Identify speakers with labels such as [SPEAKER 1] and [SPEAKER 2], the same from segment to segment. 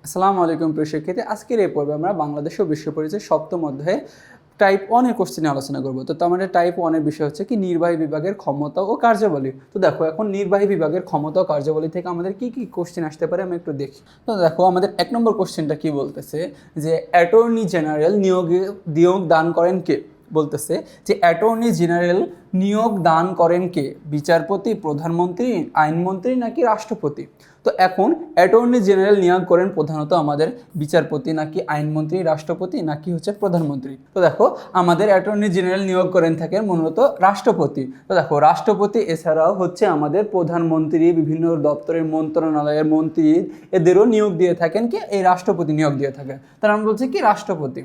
[SPEAKER 1] আসসালামু আলাইকুম প্রিয় শিক্ষার্থী, আজকের এই পর্বে আমরা বাংলাদেশ ও বিশ্ব পরিচয় সপ্তম অধ্যায়ে টাইপ 1 এর কোশ্চেনে আলোচনা করব। তো আমাদের টাইপ 1 এর বিষয় হচ্ছে কি নির্বাহী বিভাগের ক্ষমতা ও কার্যাবলী। তো দেখো এখন নির্বাহী বিভাগের ক্ষমতা ও কার্যাবলী থেকে আমাদের কি কি কোশ্চেন আসতে পারে আমি একটু দেখি। তো দেখো আমাদের 1 নম্বর কোশ্চেনটা কি বলতেছে যে অ্যাটর্নি জেনারেল নিয়োগ দান করেন কে। বলতেছে যে অ্যাটর্নি জেনারেল নিয়োগ দান করেন কে, বিচারপতি, প্রধানমন্ত্রী, আইনমন্ত্রী নাকি রাষ্ট্রপতি। তো এখন অ্যাটর্নি জেনারেল নিয়োগ করেন প্রধানত আমাদের বিচারপতি নাকি আইনমন্ত্রী, রাষ্ট্রপতি নাকি হচ্ছে প্রধানমন্ত্রী। তো দেখো আমাদের অ্যাটর্নি জেনারেল নিয়োগ করেন থাকেন মূলত রাষ্ট্রপতি। তো দেখো রাষ্ট্রপতি এছাড়াও হচ্ছে আমাদের প্রধানমন্ত্রী, বিভিন্ন দপ্তরের মন্ত্রণালয়ের মন্ত্রী এদেরও নিয়োগ দিয়ে থাকেন কি এই রাষ্ট্রপতি নিয়োগ দিয়ে থাকেন। তার নাম বলছে কি রাষ্ট্রপতি।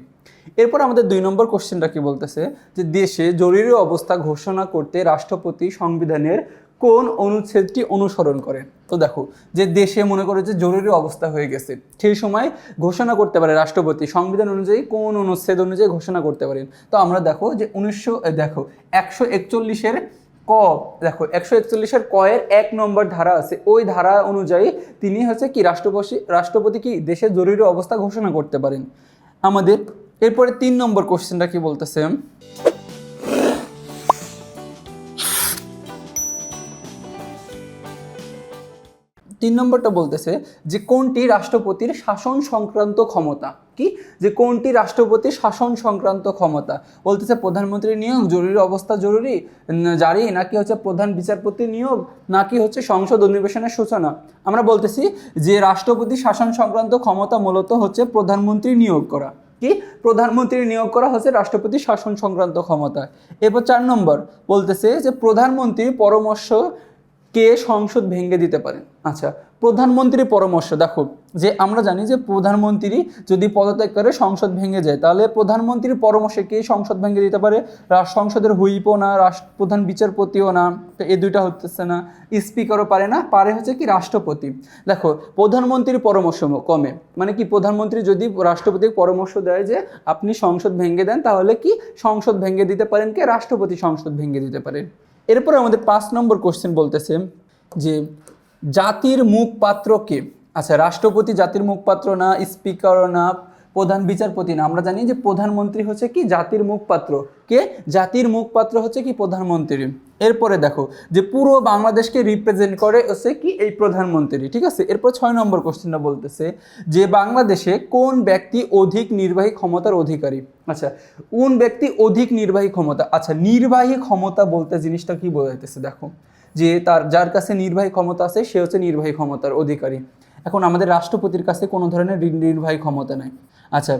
[SPEAKER 1] এরপর আমাদের 2 নম্বর কোশ্চেনটা কি বলতেছে যে দেশে জরুরি অবস্থা ঘোষণা করতে রাষ্ট্রপতি সংবিধানের কোন অনুচ্ছেদটি অনুসরণ করেন। তো দেখো যে দেশে মনে করে যে জরুরি অবস্থা হয়ে গেছে সেই সময় ঘোষণা করতে পারে রাষ্ট্রপতি সংবিধান অনুযায়ী কোন অনুচ্ছেদ অনুযায়ী ঘোষণা করতে পারেন। তো আমরা দেখো যে 141-এর ক, দেখো 141-এর ক এর 1 নম্বর ধারা আছে, ওই ধারা অনুযায়ী তিনি হচ্ছে কি রাষ্ট্রপতি কি দেশের জরুরি অবস্থা ঘোষণা করতে পারেন আমাদের। এরপরে 3 নম্বর কোশ্চেনটা কি বলতেছে 3 নম্বরটা বলতেছে যে কোনটি রাষ্ট্রপতির শাসন সংক্রান্ত ক্ষমতা, কি যে কোনটি রাষ্ট্রপতির শাসন সংক্রান্ত ক্ষমতা। বলতেছে প্রধানমন্ত্রী নিয়োগ, জরুরি অবস্থা জারি নাকি হচ্ছে প্রধান বিচারপতি নিয়োগ নাকি হচ্ছে সংসদ অধিবেশনের সূচনা। আমরা বলতেছি যে রাষ্ট্রপতি শাসন সংক্রান্ত ক্ষমতা মূলত হচ্ছে প্রধানমন্ত্রী নিয়োগ করা, কি প্রধানমন্ত্রী নিয়োগ করা হচ্ছে রাষ্ট্রপতির শাসন সংক্রান্ত ক্ষমতা। এরপর 4 নম্বর বলতেছে যে প্রধানমন্ত্রীর পরামর্শ কে সংসদ ভেঙে দিতে পারেন। আচ্ছা প্রধানমন্ত্রীর পরামর্শ, দেখো যে আমরা জানি যে প্রধানমন্ত্রী যদি পদত্যাগ করে সংসদ ভেঙে যায় তাহলে প্রধানমন্ত্রীর পরামর্শে কে সংসদ ভেঙে দিতে পারে, সংসদের হুইপও না, প্রধান বিচারপতিও না, তো এই দুইটা হচ্ছে না, স্পিকারও পারে না, পারে হচ্ছে কি রাষ্ট্রপতি। দেখো প্রধানমন্ত্রীর পরামর্শ কমে মানে কি প্রধানমন্ত্রী যদি রাষ্ট্রপতির পরামর্শ দেয় যে আপনি সংসদ ভেঙে দেন তাহলে কি সংসদ ভেঙে দিতে পারেন কে রাষ্ট্রপতি সংসদ ভেঙে দিতে পারেন। এরপরে আমাদের 5 নম্বর কোশ্চেন বলতেছে যে জাতির মুখপাত্র কে। আচ্ছা রাষ্ট্রপতি জাতির মুখপাত্র না, স্পিকারও না, প্রধান বিচারপতি না। আমরা জানি যে প্রধানমন্ত্রী হচ্ছে কি জাতির মুখপাত্র, কে জাতির মুখপাত্র হচ্ছে কি প্রধানমন্ত্রী। এরপরে দেখো যে পুরো বাংলাদেশকে রিপ্রেজেন্ট করে হচ্ছে কি এই প্রধানমন্ত্রী, ঠিক আছে। এরপর 6 নম্বর কোশ্চেনটা বলতেছে যে বাংলাদেশে কোন ব্যক্তি অধিক নির্বাহী ক্ষমতার অধিকারী। আচ্ছা কোন ব্যক্তি অধিক নির্বাহী ক্ষমতা। আচ্ছা নির্বাহী ক্ষমতা বলতে জিনিসটা কি বোঝাইতেছে, দেখো যে যার কাছে নির্বাহী ক্ষমতা আছে সে হচ্ছে নির্বাহী ক্ষমতার অধিকারী। এখন আমাদের রাষ্ট্রপতির কাছে কোনো ধরনের নির্বাহী ক্ষমতা নাই। আচ্ছা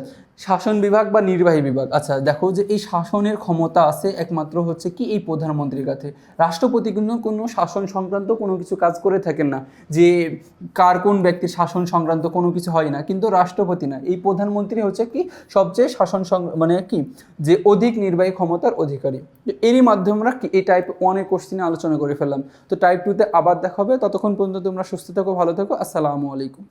[SPEAKER 1] শাসন বিভাগ বা নির্বাহী বিভাগ, আচ্ছা দেখো যে এই শাসনের ক্ষমতা আছে একমাত্র হচ্ছে কি এই প্রধানমন্ত্রীর কাছে। রাষ্ট্রপতি কিন্তু কোনো শাসন সংক্রান্ত কোনো কিছু কাজ করে থাকেন না, যে কার কোন ব্যক্তির শাসন সংক্রান্ত কোনো কিছু হয় না, কিন্তু রাষ্ট্রপতি না, এই প্রধানমন্ত্রী হচ্ছে কি সবচেয়ে মানে কি যে অধিক নির্বাহী ক্ষমতার অধিকারী। এরই মাধ্যমে আমরা এই টাইপ 1 এর কোশ্চেনে আলোচনা করে ফেললাম। তো টাইপ 2-তে আবার দেখা হবে, ততক্ষণ পর্যন্ত তোমরা সুস্থ থাকো, ভালো থাকো, আসসালামু আলাইকুম।